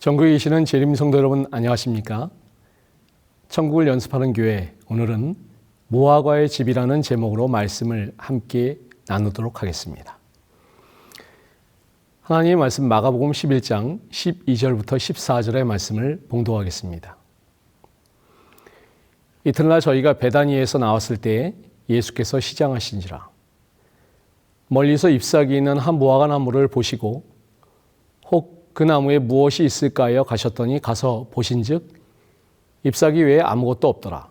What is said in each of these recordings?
전국에 계시는 재림 성도 여러분 안녕하십니까? 천국을 연습하는 교회, 오늘은 무화과의 집이라는 제목으로 말씀을 함께 나누도록 하겠습니다. 하나님의 말씀 마가복음 11장 12절부터 14절의 말씀을 봉독하겠습니다. 이튿날 저희가 베다니에서 나왔을 때 예수께서 시장하신지라 멀리서 잎사귀 있는 한 무화과 나무를 보시고 혹 그 나무에 무엇이 있을까 하여 가셨더니 가서 보신즉 잎사귀 외에 아무것도 없더라.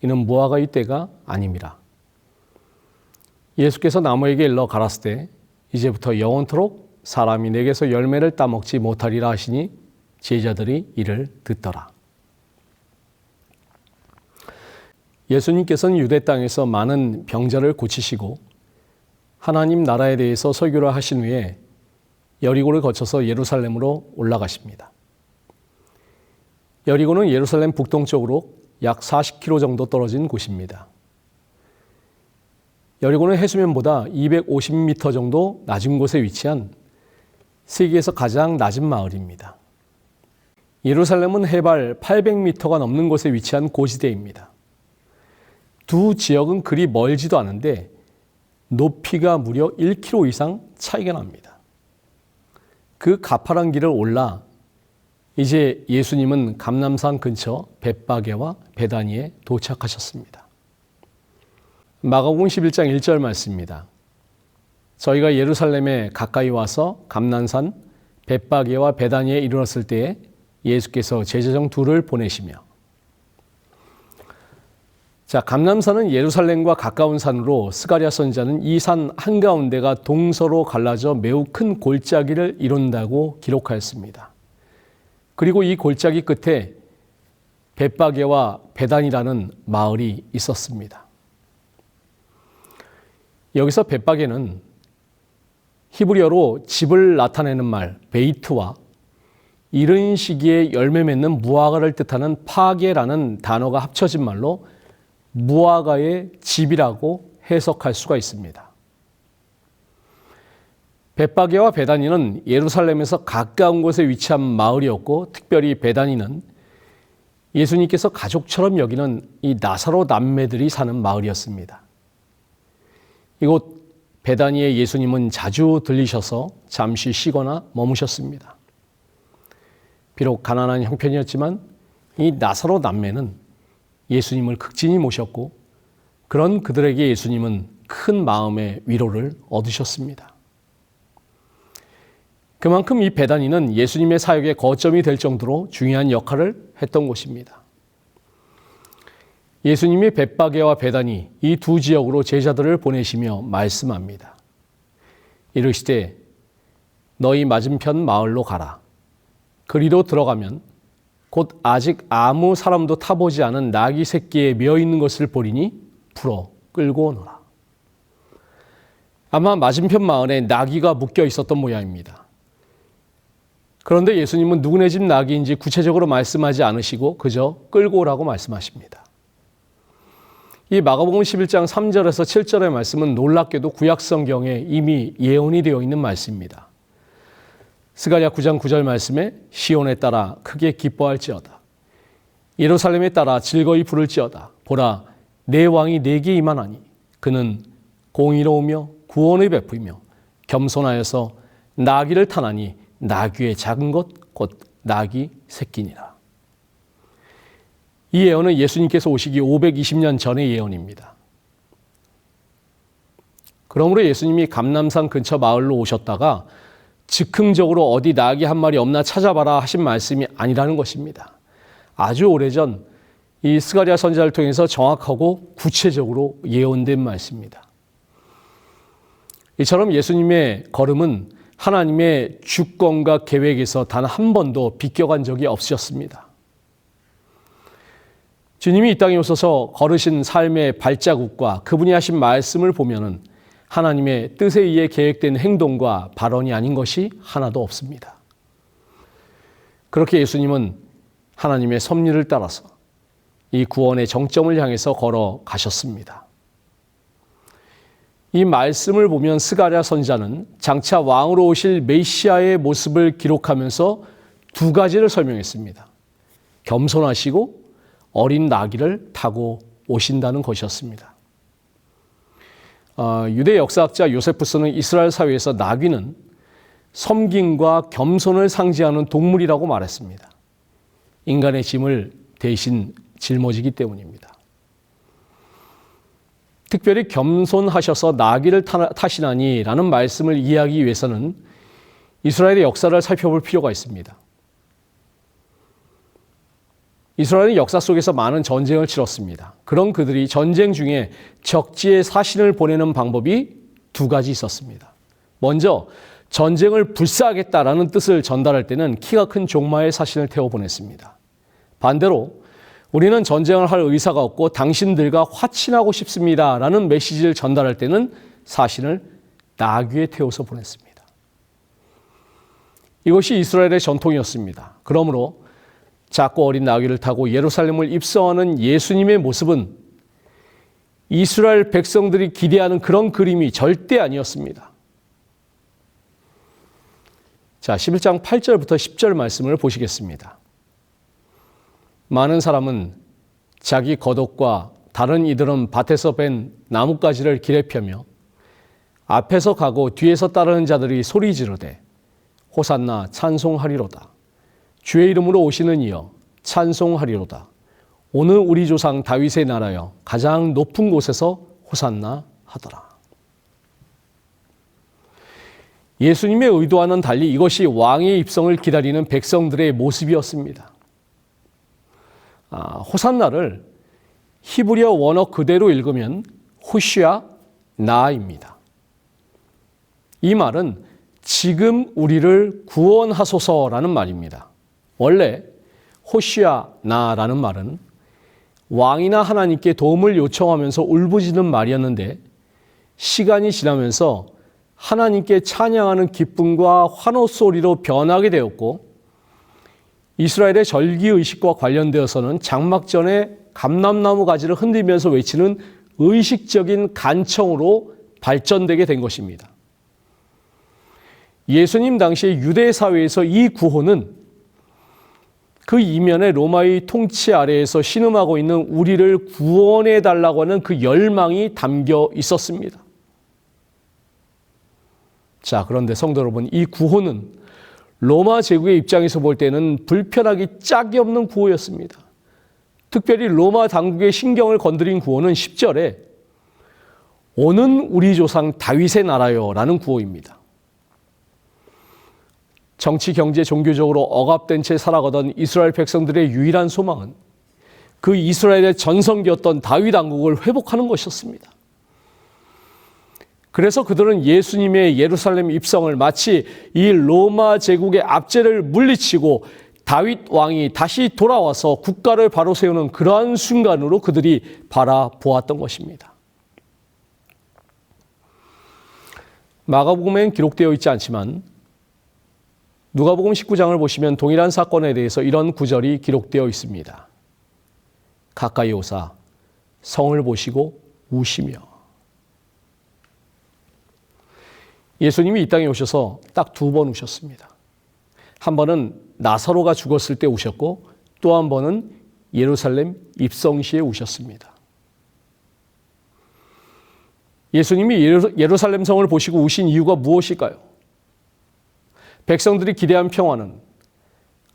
이는 무화과 잎대가 아님이라. 예수께서 나무에게 일러 가라사대 이제부터 영원토록 사람이 내게서 열매를 따먹지 못하리라 하시니 제자들이 이를 듣더라. 예수님께서는 유대 땅에서 많은 병자를 고치시고 하나님 나라에 대해서 설교를 하신 후에 여리고를 거쳐서 예루살렘으로 올라가십니다. 여리고는 예루살렘 북동쪽으로 약 40km 정도 떨어진 곳입니다. 여리고는 해수면보다 250m 정도 낮은 곳에 위치한 세계에서 가장 낮은 마을입니다. 예루살렘은 해발 800m가 넘는 곳에 위치한 고지대입니다. 두 지역은 그리 멀지도 않은데 높이가 무려 1km 이상 차이가 납니다. 그 가파른 길을 올라 이제 예수님은 감람산 근처 벳바게와 베다니에 도착하셨습니다. 마가복음 11장 1절 말씀입니다. 저희가 예루살렘에 가까이 와서 감람산 벳바게와 베다니에 이르렀을 때에 예수께서 제자 중 둘을 보내시며. 자, 감람산은 예루살렘과 가까운 산으로 스가랴 선지자는 이 산 한가운데가 동서로 갈라져 매우 큰 골짜기를 이룬다고 기록하였습니다. 그리고 이 골짜기 끝에 벳바게와 베단이라는 마을이 있었습니다. 여기서 벳바게는 히브리어로 집을 나타내는 말 베이트와 이른 시기에 열매 맺는 무화과를 뜻하는 파게라는 단어가 합쳐진 말로 무화과의 집이라고 해석할 수가 있습니다. 벳바게와 베다니는 예루살렘에서 가까운 곳에 위치한 마을이었고, 특별히 베다니는 예수님께서 가족처럼 여기는 이 나사로 남매들이 사는 마을이었습니다. 이곳 베다니에 예수님은 자주 들리셔서 잠시 쉬거나 머무셨습니다. 비록 가난한 형편이었지만 이 나사로 남매는 예수님을 극진히 모셨고, 그런 그들에게 예수님은 큰 마음의 위로를 얻으셨습니다. 그만큼 이 베다니는 예수님의 사역의 거점이 될 정도로 중요한 역할을 했던 곳입니다. 예수님이 벳바게와 베다니 이 두 지역으로 제자들을 보내시며 말씀합니다. 이르시되 너희 맞은편 마을로 가라. 그리로 들어가면 곧 아직 아무 사람도 타보지 않은 나귀 새끼에 메어 있는 것을 보리니 풀어 끌고 오너라. 아마 맞은편 마을에 나귀가 묶여 있었던 모양입니다. 그런데 예수님은 누구네 집 나귀인지 구체적으로 말씀하지 않으시고 그저 끌고 오라고 말씀하십니다. 이 마가복음 11장 3절에서 7절의 말씀은 놀랍게도 구약 성경에 이미 예언이 되어 있는 말씀입니다. 스가랴 9장 9절 말씀에 시온에 따라 크게 기뻐할지어다. 예루살렘에 따라 즐거이 부를지어다. 보라, 내 왕이 내게 임하나니 그는 공의로우며 구원을 베푸며 겸손하여서 나귀를 타나니 나귀의 작은 것 곧 나귀 새끼니라. 이 예언은 예수님께서 오시기 520년 전의 예언입니다. 그러므로 예수님이 감람산 근처 마을로 오셨다가 즉흥적으로 어디 나귀 한 마리 없나 찾아봐라 하신 말씀이 아니라는 것입니다. 아주 오래전 이 스가랴 선지자를 통해서 정확하고 구체적으로 예언된 말씀입니다. 이처럼 예수님의 걸음은 하나님의 주권과 계획에서 단 한 번도 비껴간 적이 없으셨습니다. 주님이 이 땅에 오셔서 걸으신 삶의 발자국과 그분이 하신 말씀을 보면은 하나님의 뜻에 의해 계획된 행동과 발언이 아닌 것이 하나도 없습니다. 그렇게 예수님은 하나님의 섭리를 따라서 이 구원의 정점을 향해서 걸어가셨습니다. 이 말씀을 보면 스가랴 선지자는 장차 왕으로 오실 메시아의 모습을 기록하면서 두 가지를 설명했습니다. 겸손하시고 어린 나귀를 타고 오신다는 것이었습니다. 유대 역사학자 요세푸스는 이스라엘 사회에서 나귀는 섬김과 겸손을 상징하는 동물이라고 말했습니다. 인간의 짐을 대신 짊어지기 때문입니다. 특별히 겸손하셔서 나귀를 타시나니 라는 말씀을 이해하기 위해서는 이스라엘의 역사를 살펴볼 필요가 있습니다. 이스라엘은 역사 속에서 많은 전쟁을 치렀습니다. 그런 그들이 전쟁 중에 적지에 사신을 보내는 방법이 두 가지 있었습니다. 먼저 전쟁을 불사하겠다라는 뜻을 전달할 때는 키가 큰 종마에 사신을 태워 보냈습니다. 반대로 우리는 전쟁을 할 의사가 없고 당신들과 화친하고 싶습니다 라는 메시지를 전달할 때는 사신을 나귀에 태워서 보냈습니다. 이것이 이스라엘의 전통이었습니다. 그러므로 작고 어린 나귀를 타고 예루살렘을 입성하는 예수님의 모습은 이스라엘 백성들이 기대하는 그런 그림이 절대 아니었습니다. 자, 11장 8절부터 10절 말씀을 보시겠습니다. 많은 사람은 자기 겉옷과 다른 이들은 밭에서 벤 나뭇가지를 길에 펴며 앞에서 가고 뒤에서 따르는 자들이 소리 지르되 호산나 찬송하리로다. 주의 이름으로 오시는 이여 찬송하리로다. 오늘 우리 조상 다윗의 나라여 가장 높은 곳에서 호산나 하더라. 예수님의 의도와는 달리 이것이 왕의 입성을 기다리는 백성들의 모습이었습니다. 호산나를 히브리어 원어 그대로 읽으면 호시아 나입니다. 이 말은 지금 우리를 구원하소서라는 말입니다. 원래 호시아 나라는 말은 왕이나 하나님께 도움을 요청하면서 울부짖는 말이었는데 시간이 지나면서 하나님께 찬양하는 기쁨과 환호 소리로 변하게 되었고 이스라엘의 절기의식과 관련되어서는 장막 전에 감람나무 가지를 흔들면서 외치는 의식적인 간청으로 발전되게 된 것입니다. 예수님 당시의 유대 사회에서 이 구호는 그 이면에 로마의 통치 아래에서 신음하고 있는 우리를 구원해 달라고 하는 그 열망이 담겨 있었습니다. 자, 그런데 성도 여러분, 이 구호는 로마 제국의 입장에서 볼 때는 불편하기 짝이 없는 구호였습니다. 특별히 로마 당국의 신경을 건드린 구호는 10절에 오는 우리 조상 다윗의 나라요 라는 구호입니다. 정치, 경제, 종교적으로 억압된 채 살아가던 이스라엘 백성들의 유일한 소망은 그 이스라엘의 전성기였던 다윗 왕국을 회복하는 것이었습니다. 그래서 그들은 예수님의 예루살렘 입성을 마치 이 로마 제국의 압제를 물리치고 다윗 왕이 다시 돌아와서 국가를 바로 세우는 그러한 순간으로 그들이 바라보았던 것입니다. 마가복음엔 기록되어 있지 않지만 누가복음 19장을 보시면 동일한 사건에 대해서 이런 구절이 기록되어 있습니다. 가까이 오사 성을 보시고 우시며. 예수님이 이 땅에 오셔서 딱 2번 우셨습니다. 한 번은 나사로가 죽었을 때 우셨고 또 한 번은 예루살렘 입성 시에 우셨습니다. 예수님이 예루살렘 성을 보시고 우신 이유가 무엇일까요? 백성들이 기대한 평화는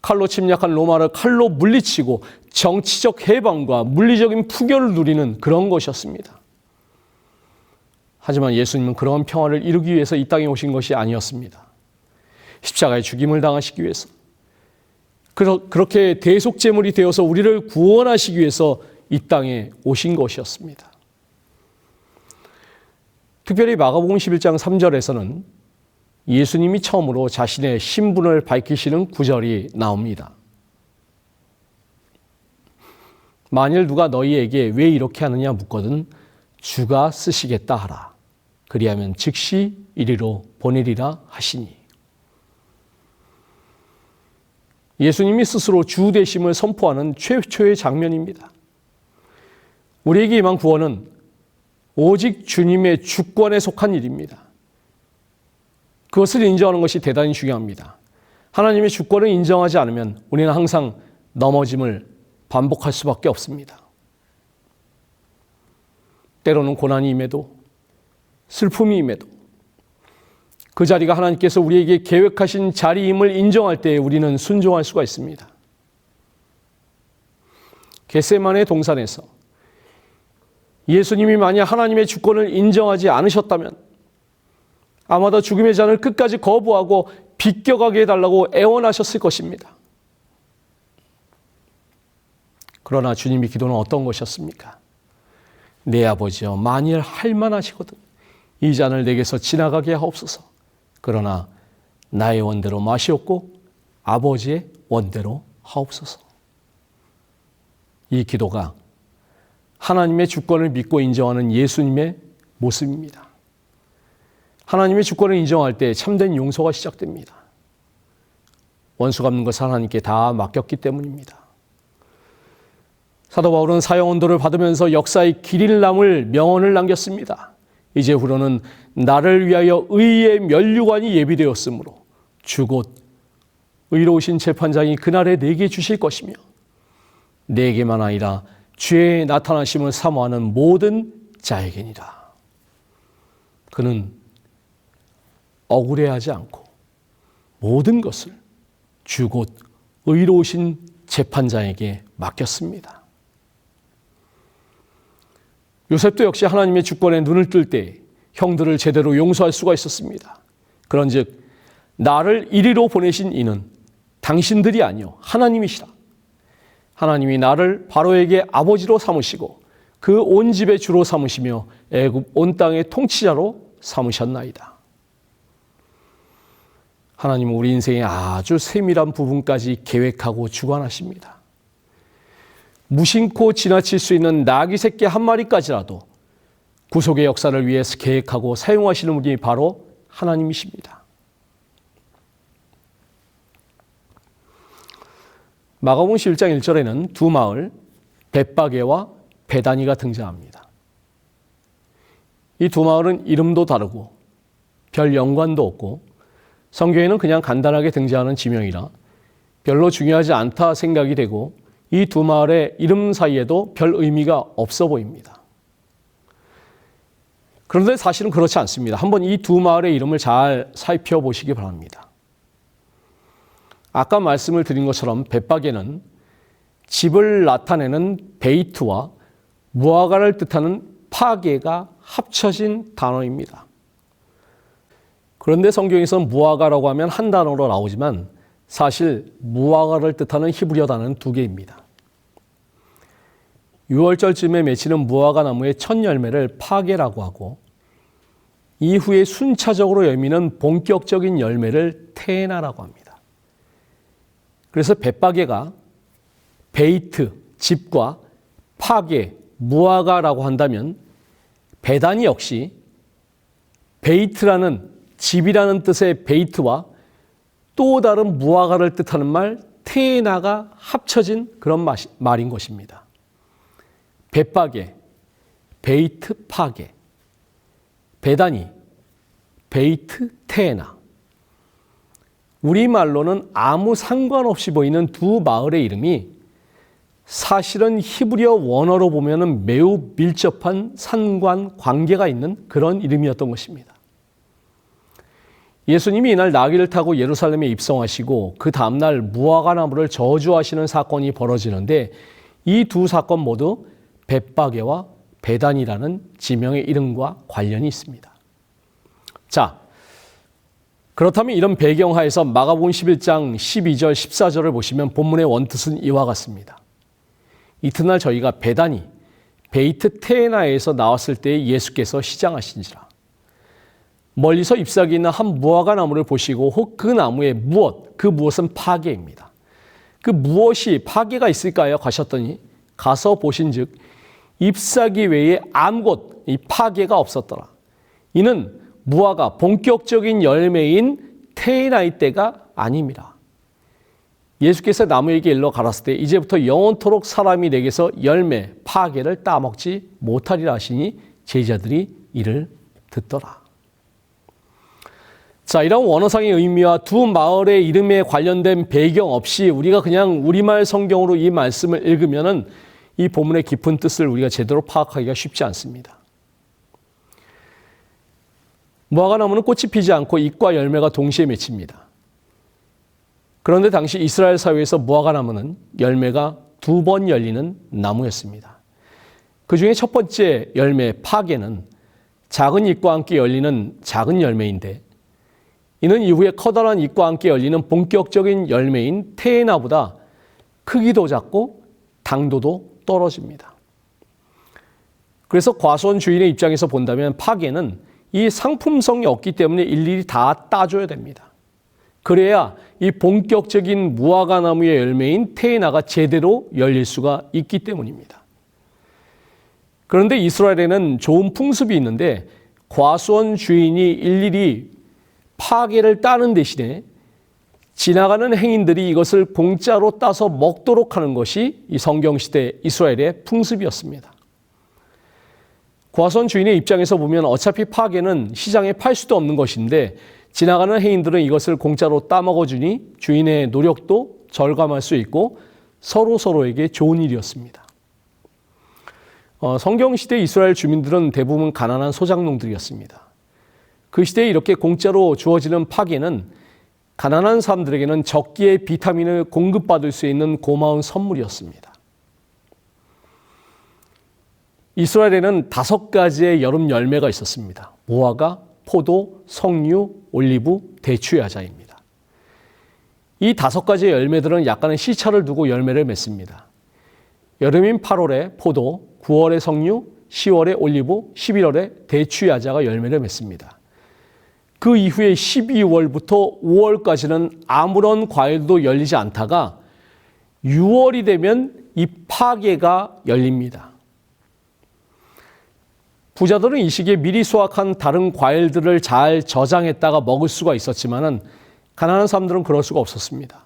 칼로 침략한 로마를 칼로 물리치고 정치적 해방과 물리적인 풍요를 누리는 그런 것이었습니다. 하지만 예수님은 그런 평화를 이루기 위해서 이 땅에 오신 것이 아니었습니다. 십자가의 죽임을 당하시기 위해서, 그렇게 대속제물이 되어서 우리를 구원하시기 위해서 이 땅에 오신 것이었습니다. 특별히 마가복음 11장 3절에서는 예수님이 처음으로 자신의 신분을 밝히시는 구절이 나옵니다. 만일 누가 너희에게 왜 이렇게 하느냐 묻거든 주가 쓰시겠다 하라. 그리하면 즉시 이리로 보내리라 하시니. 예수님이 스스로 주 되심을 선포하는 최초의 장면입니다. 우리에게 임한 구원은 오직 주님의 주권에 속한 일입니다. 그것을 인정하는 것이 대단히 중요합니다. 하나님의 주권을 인정하지 않으면 우리는 항상 넘어짐을 반복할 수밖에 없습니다. 때로는 고난이 임해도 슬픔이 임해도 그 자리가 하나님께서 우리에게 계획하신 자리임을 인정할 때 우리는 순종할 수가 있습니다. 겟세마네 동산에서 예수님이 만약 하나님의 주권을 인정하지 않으셨다면 아마도 죽음의 잔을 끝까지 거부하고 비껴가게 해달라고 애원하셨을 것입니다. 그러나 주님의 기도는 어떤 것이었습니까? 내 아버지여 만일 할만하시거든 이 잔을 내게서 지나가게 하옵소서. 그러나 나의 원대로 마시옵고 아버지의 원대로 하옵소서. 이 기도가 하나님의 주권을 믿고 인정하는 예수님의 모습입니다. 하나님의 주권을 인정할 때 참된 용서가 시작됩니다. 원수 갚는 것을 하나님께 다 맡겼기 때문입니다. 사도 바울은 사형 언도를 받으면서 역사의 길이를 남을 명언을 남겼습니다. 이제후로는 나를 위하여 의의 면류관이 예비되었으므로 주 곧 의로우신 재판장이 그날에 내게 주실 것이며 내게만 아니라 주의 나타나심을 사모하는 모든 자에게니라. 그는 억울해하지 않고 모든 것을 주 곧 의로우신 재판장에게 맡겼습니다. 요셉도 역시 하나님의 주권에 눈을 뜰 때 형들을 제대로 용서할 수가 있었습니다. 그런즉 나를 이리로 보내신 이는 당신들이 아니요 하나님이시라. 하나님이 나를 바로에게 아버지로 삼으시고 그 온 집의 주로 삼으시며 애굽 온 땅의 통치자로 삼으셨나이다. 하나님은 우리 인생의 아주 세밀한 부분까지 계획하고 주관하십니다. 무심코 지나칠 수 있는 나귀 새끼 한 마리까지라도 구속의 역사를 위해서 계획하고 사용하시는 분이 바로 하나님이십니다. 마가복음 11장 1절에는 두 마을 벳바게와 베다니가 등장합니다. 이 두 마을은 이름도 다르고 별 연관도 없고 성경에는 그냥 간단하게 등장하는 지명이라 별로 중요하지 않다 생각이 되고 이 두 마을의 이름 사이에도 별 의미가 없어 보입니다. 그런데 사실은 그렇지 않습니다. 한번 이 두 마을의 이름을 잘 살펴보시기 바랍니다. 아까 말씀을 드린 것처럼 벳바게는 집을 나타내는 베이트와 무화과를 뜻하는 파게가 합쳐진 단어입니다. 그런데 성경에서는 무화과라고 하면 한 단어로 나오지만 사실 무화과를 뜻하는 히브리어 단어는 두 개입니다. 6월절쯤에 맺히는 무화과 나무의 첫 열매를 파게라고 하고 이후에 순차적으로 열미는 본격적인 열매를 테나라고 합니다. 그래서 벳바게가 베이트, 집과 파게, 무화과라고 한다면 베다니 역시 베이트라는 집이라는 뜻의 베이트와 또 다른 무화과를 뜻하는 말 테나가 합쳐진 그런 말인 것입니다. 벳바게, 베이트 파게, 베다니, 베이트 테나. 우리말로는 아무 상관없이 보이는 두 마을의 이름이 사실은 히브리어 원어로 보면 매우 밀접한 상관 관계가 있는 그런 이름이었던 것입니다. 예수님이 이날 나귀를 타고 예루살렘에 입성하시고 그 다음날 무화과 나무를 저주하시는 사건이 벌어지는데 이 두 사건 모두 벳바게와 베단이라는 지명의 이름과 관련이 있습니다. 자, 그렇다면 이런 배경하에서 마가복음 11장 12절 14절을 보시면 본문의 원뜻은 이와 같습니다. 이튿날 저희가 베다니, 베이트 테나에서 나왔을 때 예수께서 시장하신지라. 멀리서 잎사귀 있는 한 무화과 나무를 보시고 혹 그 나무에 무엇, 그 무엇은 파게입니다. 그 무엇이 파게가 있을까요? 가셨더니 가서 보신즉 잎사귀 외에 아무것 이 파게가 없었더라. 이는 무화과 본격적인 열매인 테나의 때가 아닙니다. 예수께서 나무에게 일러 가랐을 때 이제부터 영원토록 사람이 내게서 열매, 파게를 따먹지 못하리라 하시니 제자들이 이를 듣더라. 자, 이런 원어상의 의미와 두 마을의 이름에 관련된 배경 없이 우리가 그냥 우리말 성경으로 이 말씀을 읽으면은 이 본문의 깊은 뜻을 우리가 제대로 파악하기가 쉽지 않습니다. 무화과 나무는 꽃이 피지 않고 잎과 열매가 동시에 맺힙니다. 그런데 당시 이스라엘 사회에서 무화과 나무는 열매가 두 번 열리는 나무였습니다. 그 중에 첫 번째 열매 파게는 작은 잎과 함께 열리는 작은 열매인데 이는 이후에 커다란 잎과 함께 열리는 본격적인 열매인 테나보다 크기도 작고 당도도 떨어집니다. 그래서 과수원 주인의 입장에서 본다면 파게는 이 상품성이 없기 때문에 일일이 다 따줘야 됩니다. 그래야 이 본격적인 무화과 나무의 열매인 테나가 제대로 열릴 수가 있기 때문입니다. 그런데 이스라엘에는 좋은 풍습이 있는데 과수원 주인이 일일이 파괴를 따는 대신에 지나가는 행인들이 이것을 공짜로 따서 먹도록 하는 것이 이 성경시대 이스라엘의 풍습이었습니다. 과수원 주인의 입장에서 보면 어차피 파괴는 시장에 팔 수도 없는 것인데 지나가는 행인들은 이것을 공짜로 따먹어주니 주인의 노력도 절감할 수 있고 서로에게 좋은 일이었습니다. 성경시대 이스라엘 주민들은 대부분 가난한 소작농들이었습니다. 그 시대에 이렇게 공짜로 주어지는 파괴는 가난한 사람들에게는 적기에 비타민을 공급받을 수 있는 고마운 선물이었습니다. 이스라엘에는 5가지의 여름 열매가 있었습니다. 무화과, 포도, 석류, 올리브, 대추 야자입니다. 이 5가지의 열매들은 약간의 시차를 두고 열매를 맺습니다. 여름인 8월에 포도, 9월에 석류, 10월에 올리브, 11월에 대추 야자가 열매를 맺습니다. 그 이후에 12월부터 5월까지는 아무런 과일도 열리지 않다가 6월이 되면 이 파괴가 열립니다. 부자들은 이 시기에 미리 수확한 다른 과일들을 잘 저장했다가 먹을 수가 있었지만은 가난한 사람들은 그럴 수가 없었습니다.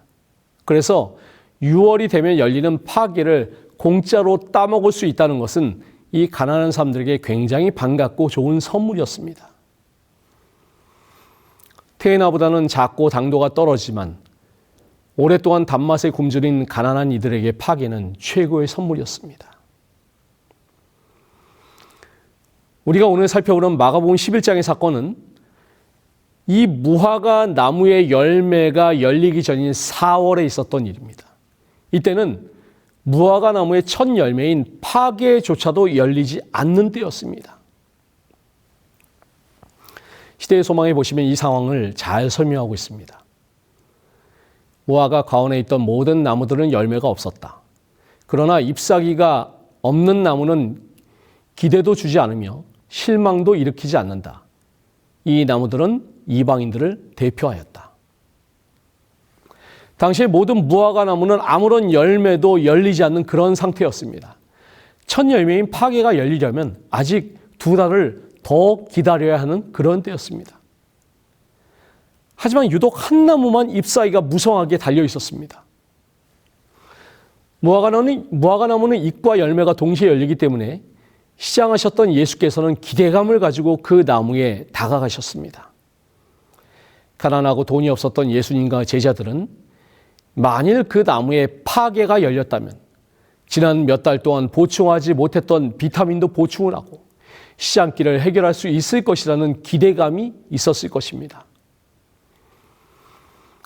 그래서 6월이 되면 열리는 파괴를 공짜로 따먹을 수 있다는 것은 이 가난한 사람들에게 굉장히 반갑고 좋은 선물이었습니다. 테에나보다는 작고 당도가 떨어지만 오랫동안 단맛에 굶주린 가난한 이들에게 파괴는 최고의 선물이었습니다. 우리가 오늘 살펴보는 마가복음 11장의 사건은 이 무화과 나무의 열매가 열리기 전인 4월에 있었던 일입니다. 이때는 무화과 나무의 첫 열매인 파괴조차도 열리지 않는 때였습니다. 시대의 소망에 보시면 이 상황을 잘 설명하고 있습니다. 무화과 가운에 있던 모든 나무들은 열매가 없었다. 그러나 잎사귀가 없는 나무는 기대도 주지 않으며 실망도 일으키지 않는다. 이 나무들은 이방인들을 대표하였다. 당시의 모든 무화과 나무는 아무런 열매도 열리지 않는 그런 상태였습니다. 첫 열매인 파괴가 열리려면 아직 2달을 더 기다려야 하는 그런 때였습니다. 하지만 유독 한 나무만 잎사귀가 무성하게 달려 있었습니다. 무화과 나무는 잎과 열매가 동시에 열리기 때문에 시장하셨던 예수께서는 기대감을 가지고 그 나무에 다가가셨습니다. 가난하고 돈이 없었던 예수님과 제자들은 만일 그 나무에 파괴가 열렸다면 지난 몇 달 동안 보충하지 못했던 비타민도 보충을 하고 시장길을 해결할 수 있을 것이라는 기대감이 있었을 것입니다.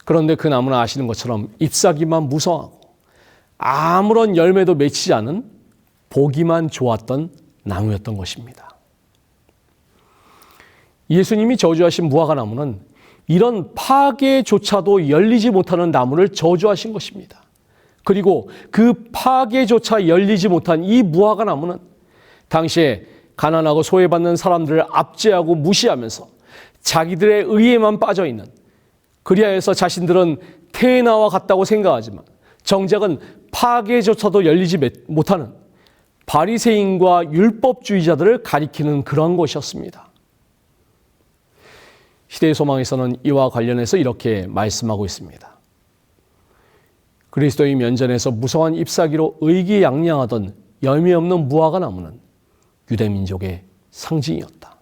그런데 그 나무는 아시는 것처럼 잎사귀만 무성하고 아무런 열매도 맺히지 않은 보기만 좋았던 나무였던 것입니다. 예수님이 저주하신 무화과 나무는 이런 파괴조차도 열리지 못하는 나무를 저주하신 것입니다. 그리고 그 파괴조차 열리지 못한 이 무화과 나무는 당시에 가난하고 소외받는 사람들을 압제하고 무시하면서 자기들의 의에만 빠져있는, 그리하여서 자신들은 테에나와 같다고 생각하지만 정작은 파괴조차도 열리지 못하는 바리새인과 율법주의자들을 가리키는 그런 것이었습니다. 시대의 소망에서는 이와 관련해서 이렇게 말씀하고 있습니다. 그리스도의 면전에서 무성한 잎사귀로 의기양양하던 열매 없는 무화과 나무는 유대민족의 상징이었다.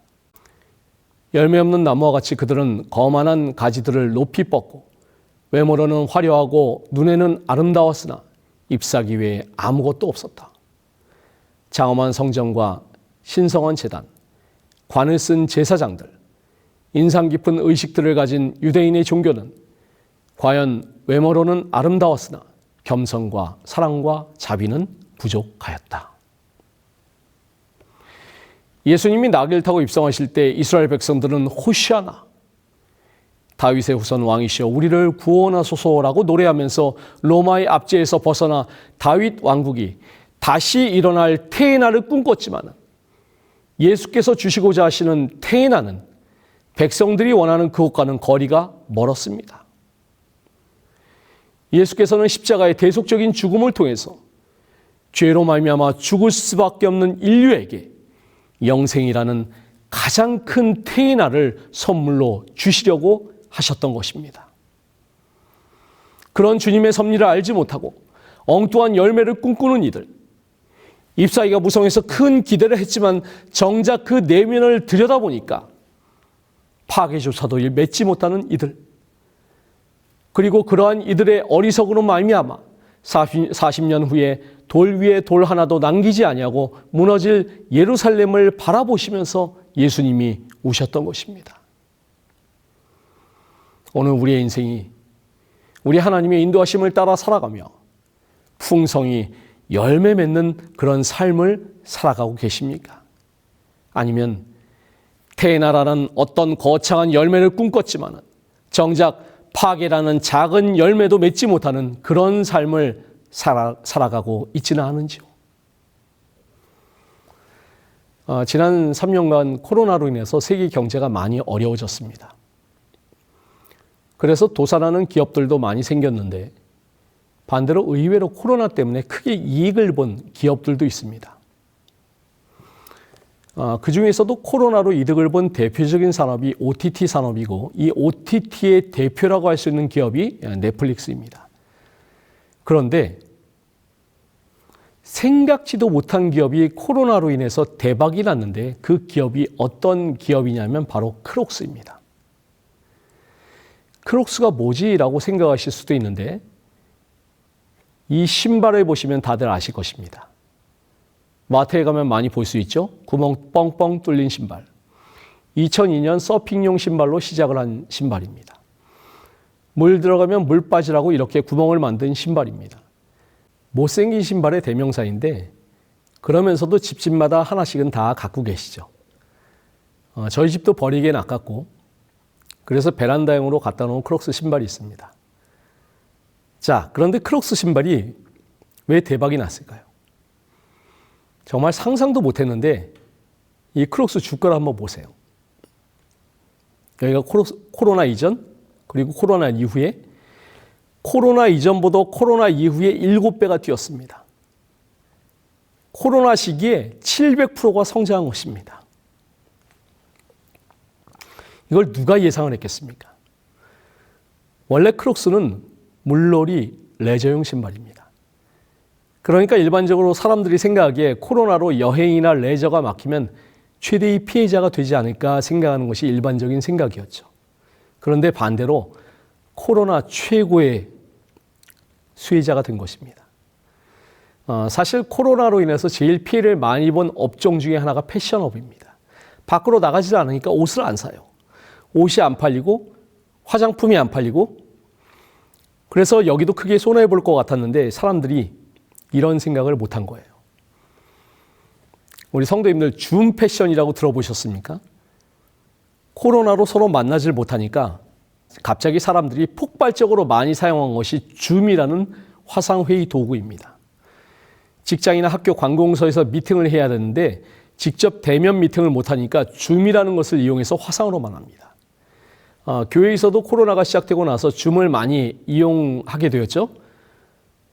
열매 없는 나무와 같이 그들은 거만한 가지들을 높이 뻗고 외모로는 화려하고 눈에는 아름다웠으나 잎사귀 외에 아무것도 없었다. 장엄한 성전과 신성한 제단, 관을 쓴 제사장들, 인상 깊은 의식들을 가진 유대인의 종교는 과연 외모로는 아름다웠으나 겸손과 사랑과 자비는 부족하였다. 예수님이 나귀를 타고 입성하실 때 이스라엘 백성들은 호시아나, 다윗의 후손 왕이시여 우리를 구원하소서라고 노래하면서 로마의 압제에서 벗어나 다윗 왕국이 다시 일어날 테에나를 꿈꿨지만 예수께서 주시고자 하시는 테에나는 백성들이 원하는 그곳과는 거리가 멀었습니다. 예수께서는 십자가의 대속적인 죽음을 통해서 죄로 말미암아 죽을 수밖에 없는 인류에게 영생이라는 가장 큰 태나를 선물로 주시려고 하셨던 것입니다. 그런 주님의 섭리를 알지 못하고 엉뚱한 열매를 꿈꾸는 이들, 잎사귀가 무성해서 큰 기대를 했지만 정작 그 내면을 들여다보니까 파괴조차도 맺지 못하는 이들, 그리고 그러한 이들의 어리석음으로 말미암아 40년 후에 돌 위에 돌 하나도 남기지 아니하고 무너질 예루살렘을 바라보시면서 예수님이 우셨던 것입니다. 오늘 우리의 인생이 우리 하나님의 인도하심을 따라 살아가며 풍성히 열매 맺는 그런 삶을 살아가고 계십니까? 아니면 태나라는 어떤 거창한 열매를 꿈꿨지만 정작 파괴라는 작은 열매도 맺지 못하는 그런 삶을 살아가고 있지는 않은지요? 지난 3년간 코로나로 인해서 세계 경제가 많이 어려워졌습니다. 그래서 도산하는 기업들도 많이 생겼는데 반대로 의외로 코로나 때문에 크게 이익을 본 기업들도 있습니다. 그 중에서도 코로나로 이득을 본 대표적인 산업이 OTT 산업이고 이 OTT의 대표라고 할 수 있는 기업이 넷플릭스입니다. 그런데 생각지도 못한 기업이 코로나로 인해서 대박이 났는데 그 기업이 어떤 기업이냐면 바로 크록스입니다. 크록스가 뭐지? 라고 생각하실 수도 있는데 이 신발을 보시면 다들 아실 것입니다. 마트에 가면 많이 볼 수 있죠? 구멍 뻥뻥 뚫린 신발. 2002년 서핑용 신발로 시작을 한 신발입니다. 물 들어가면 물 빠지라고 이렇게 구멍을 만든 신발입니다. 못생긴 신발의 대명사인데 그러면서도 집집마다 하나씩은 다 갖고 계시죠. 저희 집도 버리기엔 아깝고 그래서 베란다용으로 갖다 놓은 크록스 신발이 있습니다. 자, 그런데 크록스 신발이 왜 대박이 났을까요? 정말 상상도 못했는데 이 크록스 주가를 한번 보세요. 여기가 코로나 이전 그리고 코로나 이후에 코로나 이전보다 코로나 이후에 7배가 뛰었습니다. 코로나 시기에 700%가 성장한 것입니다. 이걸 누가 예상을 했겠습니까? 원래 크록스는 물놀이 레저용 신발입니다. 그러니까 일반적으로 사람들이 생각하기에 코로나로 여행이나 레저가 막히면 최대의 피해자가 되지 않을까 생각하는 것이 일반적인 생각이었죠. 그런데 반대로 코로나 최고의 수혜자가 된 것입니다. 사실 코로나로 인해서 제일 피해를 많이 본 업종 중에 하나가 패션업입니다. 밖으로 나가지 않으니까 옷을 안 사요. 옷이 안 팔리고 화장품이 안 팔리고 그래서 여기도 크게 손해볼 것 같았는데 사람들이 이런 생각을 못한 거예요. 우리 성도님들 줌 패션이라고 들어보셨습니까? 코로나로 서로 만나질 못하니까 갑자기 사람들이 폭발적으로 많이 사용한 것이 줌이라는 화상회의 도구입니다. 직장이나 학교 관공서에서 미팅을 해야 되는데 직접 대면 미팅을 못하니까 줌이라는 것을 이용해서 화상으로만 합니다. 교회에서도 코로나가 시작되고 나서 줌을 많이 이용하게 되었죠.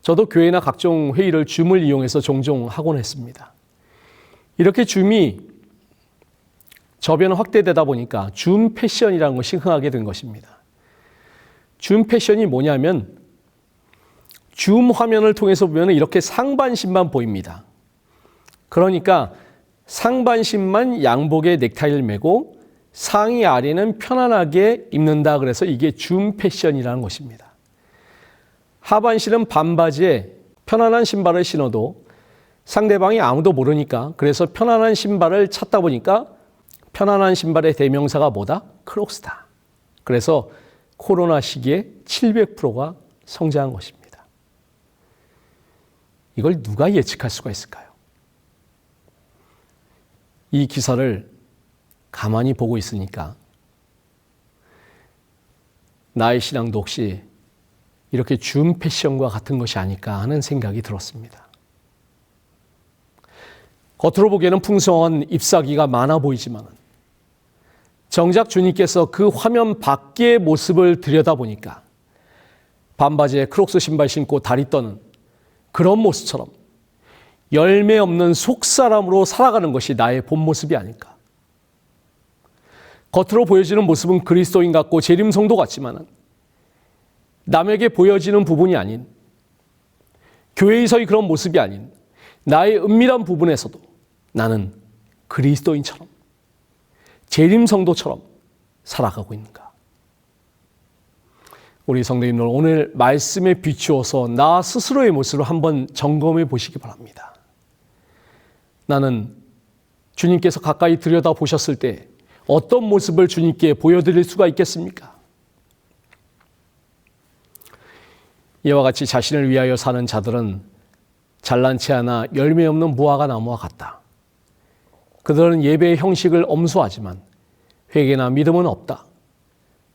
저도 교회나 각종 회의를 줌을 이용해서 종종 하곤 했습니다. 이렇게 줌이 저변 확대되다 보니까 줌 패션이라는 것이 흥하게 된 것입니다. 줌 패션이 뭐냐면 줌 화면을 통해서 보면 이렇게 상반신만 보입니다. 그러니까 상반신만 양복에 넥타이를 매고 상의 아래는 편안하게 입는다 그래서 이게 줌 패션이라는 것입니다. 하반신은 반바지에 편안한 신발을 신어도 상대방이 아무도 모르니까 그래서 편안한 신발을 찾다 보니까 편안한 신발의 대명사가 뭐다? 크록스다. 그래서 코로나 시기에 700%가 성장한 것입니다. 이걸 누가 예측할 수가 있을까요? 이 기사를 가만히 보고 있으니까 나의 신앙도 혹시 이렇게 줌 패션과 같은 것이 아닐까 하는 생각이 들었습니다. 겉으로 보기에는 풍성한 잎사귀가 많아 보이지만 정작 주님께서 그 화면 밖의 모습을 들여다보니까 반바지에 크록스 신발 신고 다리 떠는 그런 모습처럼 열매 없는 속사람으로 살아가는 것이 나의 본 모습이 아닐까. 겉으로 보여지는 모습은 그리스도인 같고 재림 성도 같지만 남에게 보여지는 부분이 아닌, 교회에서의 그런 모습이 아닌 나의 은밀한 부분에서도 나는 그리스도인처럼, 재림 성도처럼 살아가고 있는가? 우리 성도님들, 오늘 말씀에 비추어서 나 스스로의 모습을 한번 점검해 보시기 바랍니다. 나는 주님께서 가까이 들여다보셨을 때 어떤 모습을 주님께 보여드릴 수가 있겠습니까? 이와 같이 자신을 위하여 사는 자들은 잘난치 않아 열매 없는 무화과 나무와 같다. 그들은 예배의 형식을 엄수하지만 회개나 믿음은 없다.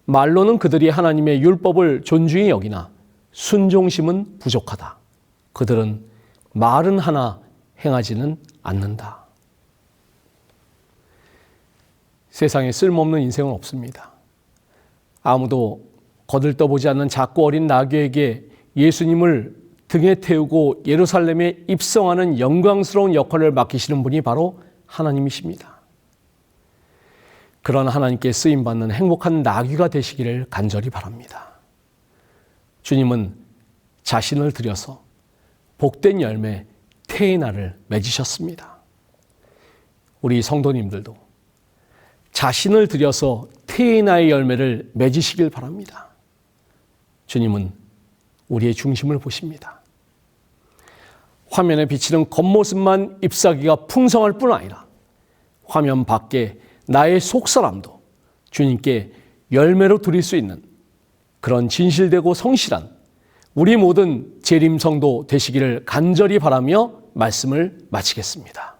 말로는 그들이 하나님의 율법을 존중히 여기나 순종심은 부족하다. 그들은 말은 하나 행하지는 않는다. 세상에 쓸모없는 인생은 없습니다. 아무도 거들떠보지 않는 작고 어린 나귀에게 예수님을 등에 태우고 예루살렘에 입성하는 영광스러운 역할을 맡기시는 분이 바로 하나님이십니다. 그런 하나님께 쓰임받는 행복한 나귀가 되시기를 간절히 바랍니다. 주님은 자신을 들여서 복된 열매 테이나를 맺으셨습니다. 우리 성도님들도 자신을 들여서 테이나의 열매를 맺으시길 바랍니다. 주님은 우리의 중심을 보십니다. 화면에 비치는 겉모습만 잎사귀가 풍성할 뿐 아니라 화면 밖에 나의 속사람도 주님께 열매로 드릴 수 있는 그런 진실되고 성실한 우리 모든 재림성도 되시기를 간절히 바라며 말씀을 마치겠습니다.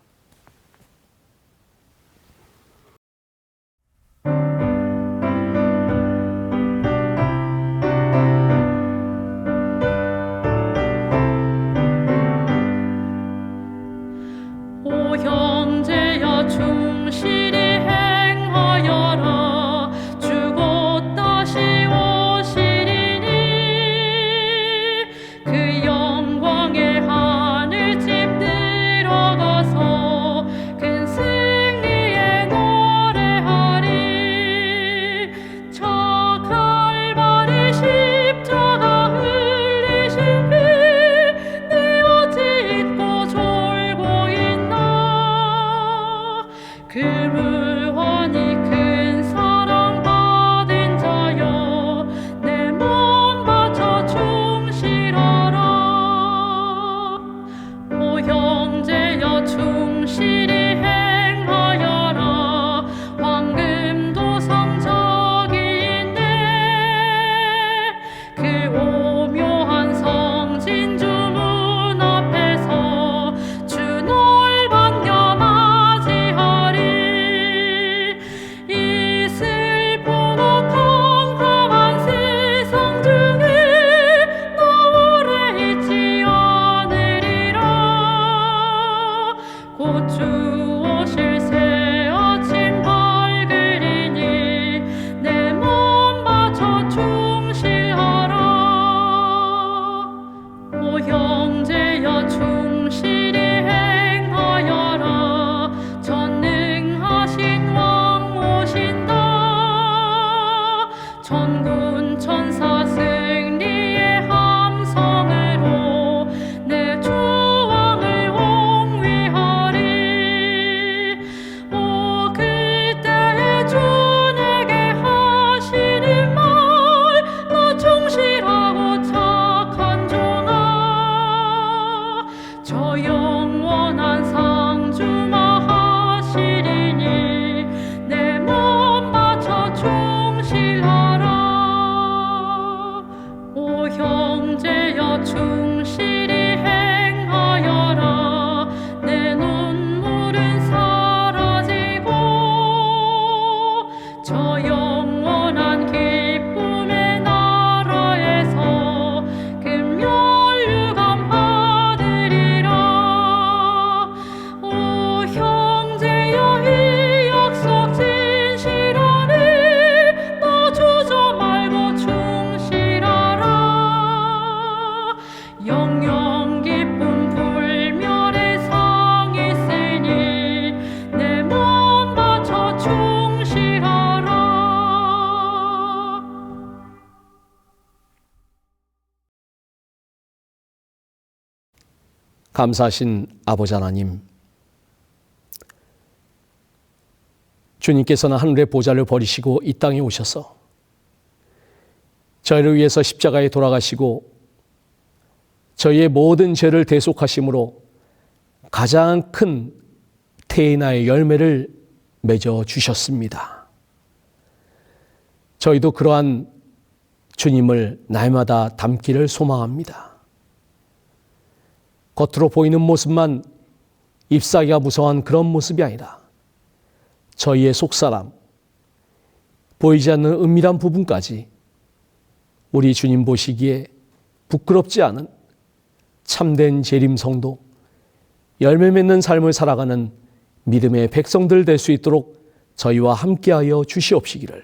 충실하라 감사하신 아버지 하나님, 주님께서는 하늘의 보좌를 버리시고 이 땅에 오셔서 저희를 위해서 십자가에 돌아가시고 저희의 모든 죄를 대속하심으로 가장 큰 태인아의 열매를 맺어 주셨습니다. 저희도 그러한 주님을 날마다 닮기를 소망합니다. 겉으로 보이는 모습만 잎사귀가 무성한 그런 모습이 아니라 저희의 속사람, 보이지 않는 은밀한 부분까지 우리 주님 보시기에 부끄럽지 않은 참된 재림 성도, 열매 맺는 삶을 살아가는 믿음의 백성들 될 수 있도록 저희와 함께하여 주시옵시기를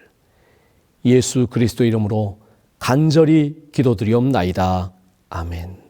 예수 그리스도 이름으로 간절히 기도드리옵나이다. 아멘.